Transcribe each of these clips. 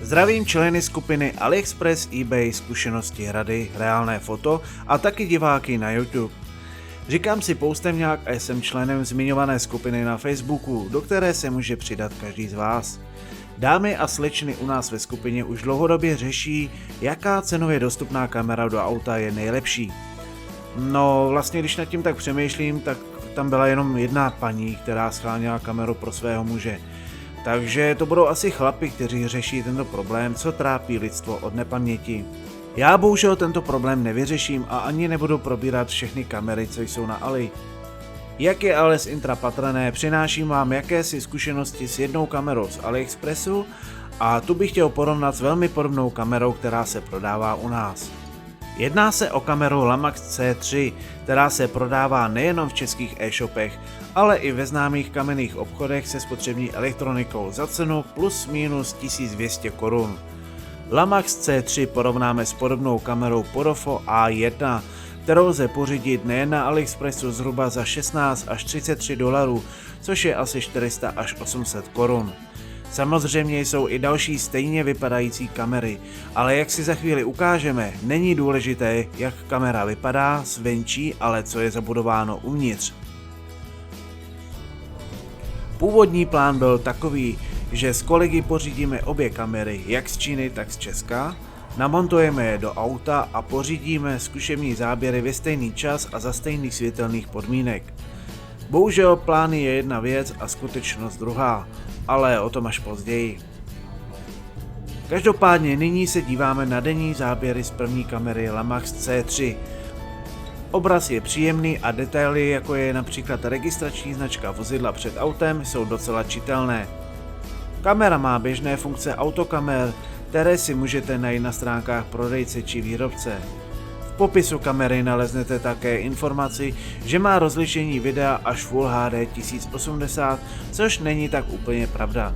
Zdravím členy skupiny AliExpress, eBay, zkušenosti, rady, reálné foto a taky diváky na YouTube. Říkám si Poustemňák a jsem členem zmiňované skupiny na Facebooku, do které se může přidat každý z vás. Dámy a slečny u nás ve skupině už dlouhodobě řeší, jaká cenově dostupná kamera do auta je nejlepší. No vlastně když nad tím tak přemýšlím, tak tam byla jenom jedna paní, která scháněla kameru pro svého muže. Takže to budou asi chlapi, kteří řeší tento problém, co trápí lidstvo od nepaměti. Já bohužel tento problém nevyřeším a ani nebudu probírat všechny kamery, co jsou na Ali. Jak je ale z intra patrné, přináším vám jakési zkušenosti s jednou kamerou z AliExpressu a tu bych chtěl porovnat s velmi podobnou kamerou, která se prodává u nás. Jedná se o kameru Lamax C3, která se prodává nejenom v českých e-shopech, ale i ve známých kamenných obchodech se spotřební elektronikou za cenu plus minus 1200 korun. Lamax C3 porovnáme s podobnou kamerou Porofo A1, kterou lze pořídit nejen na AliExpressu zhruba za 16 až 33 dolarů, což je asi 400 až 800 korun. Samozřejmě jsou i další stejně vypadající kamery, ale jak si za chvíli ukážeme, není důležité, jak kamera vypadá zvenčí, ale co je zabudováno uvnitř. Původní plán byl takový, že s kolegy pořídíme obě kamery, jak z Číny, tak z Česka, namontujeme je do auta a pořídíme zkušební záběry ve stejný čas a za stejných světelných podmínek. Bohužel plány je jedna věc a skutečnost druhá, ale o tom až později. Každopádně nyní se díváme na denní záběry z první kamery Lamax C3. Obraz je příjemný a detaily, jako je například registrační značka vozidla před autem, jsou docela čitelné. Kamera má běžné funkce autokamer, které si můžete najít na stránkách prodejce či výrobce. V popisu kamery naleznete také informaci, že má rozlišení videa až Full HD 1080, což není tak úplně pravda.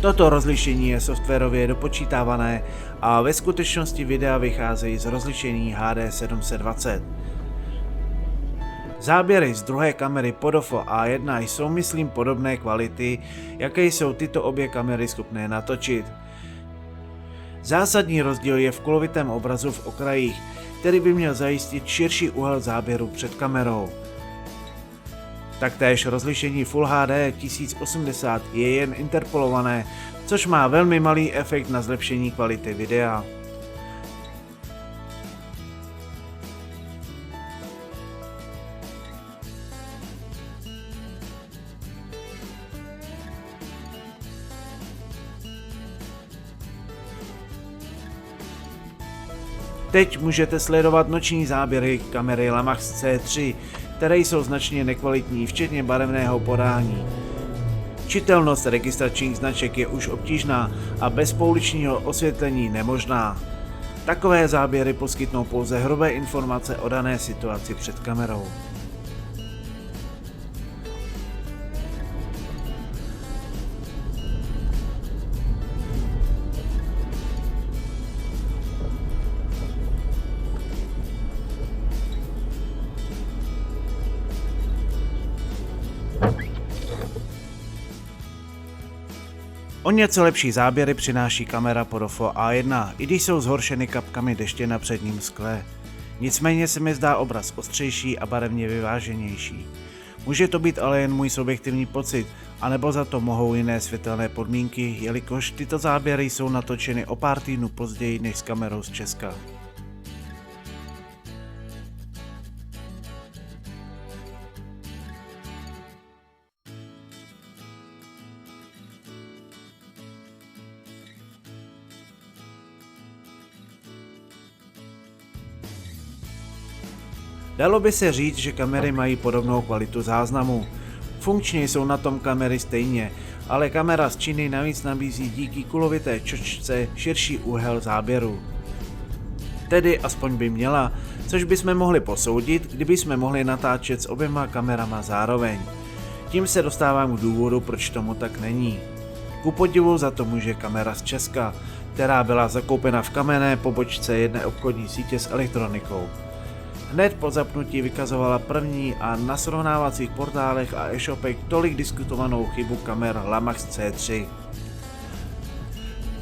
Toto rozlišení je softwarově dopočítávané a ve skutečnosti videa vycházejí z rozlišení HD 720. Záběry z druhé kamery Porofo A1 jsou myslím podobné kvality, jaké jsou tyto obě kamery schopné natočit. Zásadní rozdíl je v kulovitém obrazu v okrajích, který by měl zajistit širší úhel záběru před kamerou. Taktéž rozlišení Full HD 1080 je jen interpolované, což má velmi malý efekt na zlepšení kvality videa. Teď můžete sledovat noční záběry kamery Lamax C3, které jsou značně nekvalitní, včetně barevného podání. Čitelnost registračních značek je už obtížná a bez pouličního osvětlení nemožná. Takové záběry poskytnou pouze hrubé informace o dané situaci před kamerou. O něco lepší záběry přináší kamera Porofo A1, i když jsou zhoršeny kapkami deště na předním skle. Nicméně se mi zdá obraz ostřejší a barevně vyváženější. Může to být ale jen můj subjektivní pocit, anebo za to mohou jiné světelné podmínky, jelikož tyto záběry jsou natočeny o pár týdnů později než s kamerou z Česka. Dalo by se říct, že kamery mají podobnou kvalitu záznamu. Funkčně jsou na tom kamery stejně, ale kamera z Číny navíc nabízí díky kulovité čočce širší úhel záběru. Tedy aspoň by měla, což bychom mohli posoudit, kdyby jsme mohli natáčet s oběma kamerama zároveň. Tím se dostávám k důvodu, proč tomu tak není. Ku podivu za to může kamera z Česka, která byla zakoupena v kamenné pobočce jedné obchodní sítě s elektronikou. Hned po zapnutí vykazovala první a na srovnávacích portálech a e-shopech tolik diskutovanou chybu kamer Lamax C3.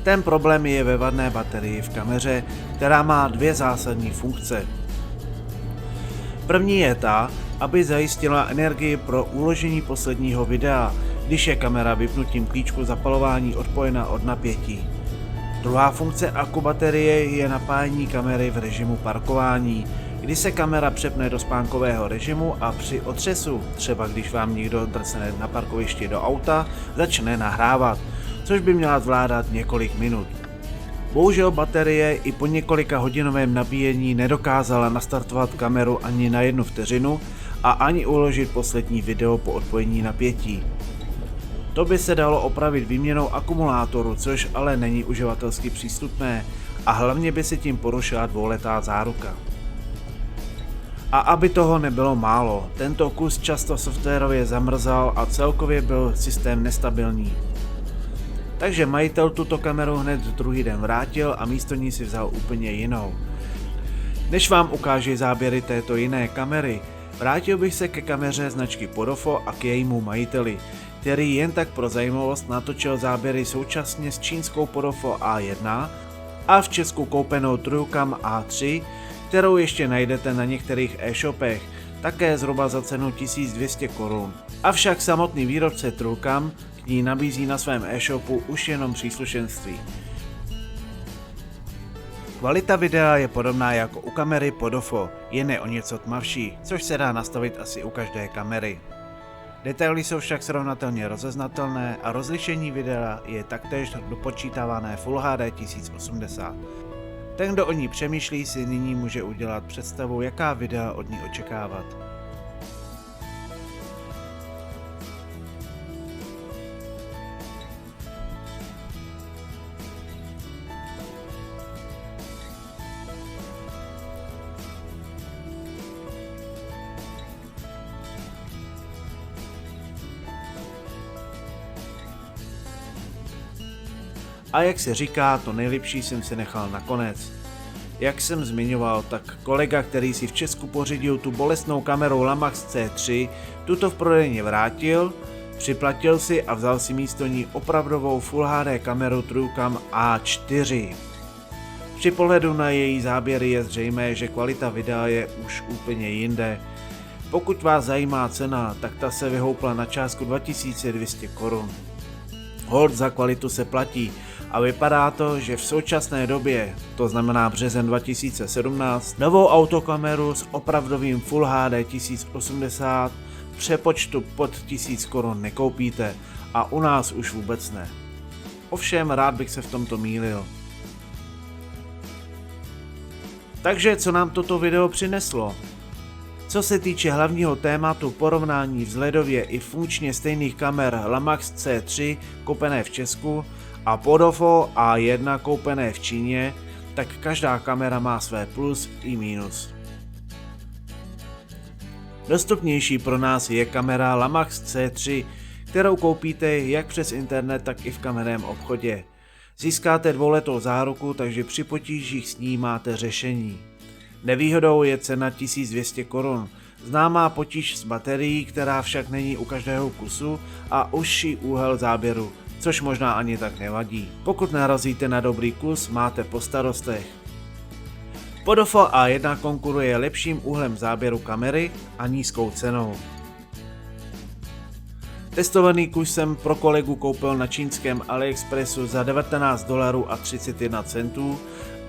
Ten problém je ve vadné baterii v kameře, která má dvě zásadní funkce. První je ta, aby zajistila energii pro uložení posledního videa, když je kamera vypnutím klíčku zapalování odpojena od napětí. Druhá funkce akku baterie je napájení kamery v režimu parkování, kdy se kamera přepne do spánkového režimu a při otřesu, třeba když vám někdo drsne na parkovišti do auta, začne nahrávat, což by měla zvládat několik minut. Bohužel baterie i po několika hodinovém nabíjení nedokázala nastartovat kameru ani na 1 vteřinu a ani uložit poslední video po odpojení napětí. To by se dalo opravit výměnou akumulátoru, což ale není uživatelsky přístupné a hlavně by se tím porušila dvouletá záruka. A aby toho nebylo málo, tento kus často softwarově zamrzal a celkově byl systém nestabilní. Takže majitel tuto kameru hned druhý den vrátil a místo ní si vzal úplně jinou. Než vám ukážu záběry této jiné kamery, vrátil bych se ke kameře značky Podofo a k jejímu majiteli, který jen tak pro zajímavost natočil záběry současně s čínskou Podofo A1 a v Česku koupenou Trucam A3, kterou ještě najdete na některých e-shopech, také zhruba za cenu 1200 korun. Avšak samotný výrobce Trucam k ní nabízí na svém e-shopu už jenom příslušenství. Kvalita videa je podobná jako u kamery Podofo, jen je o něco tmavší, což se dá nastavit asi u každé kamery. Detaily jsou však srovnatelně rozeznatelné a rozlišení videa je taktéž dopočítávané Full HD 1080. Ten, kdo o ní přemýšlí, si nyní může udělat představu, jaká videa od ní očekávat. A jak se říká, to nejlepší jsem si nechal nakonec. Jak jsem zmiňoval, tak kolega, který si v Česku pořídil tu bolestnou kameru Lamax C3, tuto v prodejně vrátil, připlatil si a vzal si místo ní opravdovou Full HD kameru Trucam A4. Při pohledu na její záběry je zřejmé, že kvalita videa je už úplně jinde. Pokud vás zajímá cena, tak ta se vyhoupla na částku 2200 korun. Holt za kvalitu se platí a vypadá to, že v současné době, to znamená březen 2017, novou autokameru s opravdovým Full HD 1080 v přepočtu pod 1000 korun nekoupíte a u nás už vůbec ne. Ovšem rád bych se v tomto mýlil. Takže co nám toto video přineslo? Co se týče hlavního tématu porovnání vzhledově i funkčně stejných kamer Lamax C3 koupené v Česku a Podofo A1 koupené v Číně, tak každá kamera má své plus i minus. Dostupnější pro nás je kamera Lamax C3, kterou koupíte jak přes internet, tak i v kamenném obchodě. Získáte dvouletou záruku, takže při potížích s ní máte řešení. Nevýhodou je cena 1200 korun, známá potíž s baterií, která však není u každého kusu a užší úhel záběru, což možná ani tak nevadí. Pokud narazíte na dobrý kus, máte po starostech. Podofo A1 konkuruje lepším úhlem záběru kamery a nízkou cenou. Testovaný kus jsem pro kolegu koupil na čínském AliExpressu za $19.31,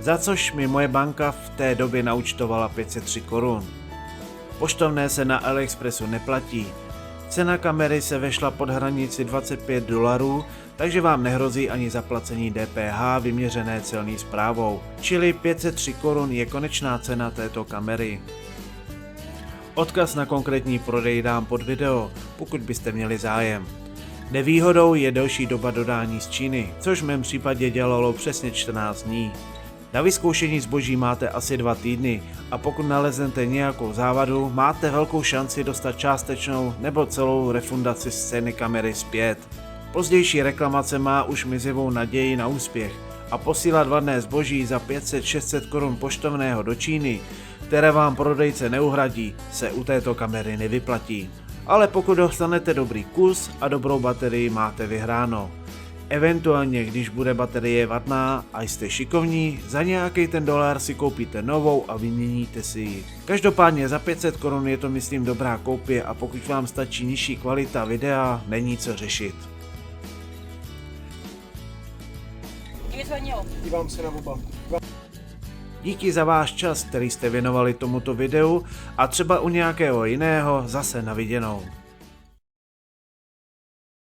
za což mi moje banka v té době naúčtovala 503 korun. Poštovné se na AliExpressu neplatí. Cena kamery se vešla pod hranici $25, takže vám nehrozí ani zaplacení DPH vyměřené celní správou, čili 503 korun je konečná cena této kamery. Odkaz na konkrétní prodej dám pod video, pokud byste měli zájem. Nevýhodou je delší doba dodání z Číny, což v mém případě dělalo přesně 14 dní. Na vyzkoušení zboží máte asi 2 týdny a pokud naleznete nějakou závadu, máte velkou šanci dostat částečnou nebo celou refundaci z ceny kamery zpět. Pozdější reklamace má už mizivou naději na úspěch a posílat vadné zboží za 500-600 korun poštovného do Číny, které vám prodejce neuhradí, se u této kamery nevyplatí. Ale pokud dostanete dobrý kus a dobrou baterii, máte vyhráno. Eventuálně, když bude baterie vadná a jste šikovní, za nějaký ten dolar si koupíte novou a vyměníte si ji. Každopádně za 500 korun je to myslím dobrá koupě a pokud vám stačí nižší kvalita videa, není co řešit. Dívám se na oba. Díky za váš čas, který jste věnovali tomuto videu a třeba u nějakého jiného zase na viděnou.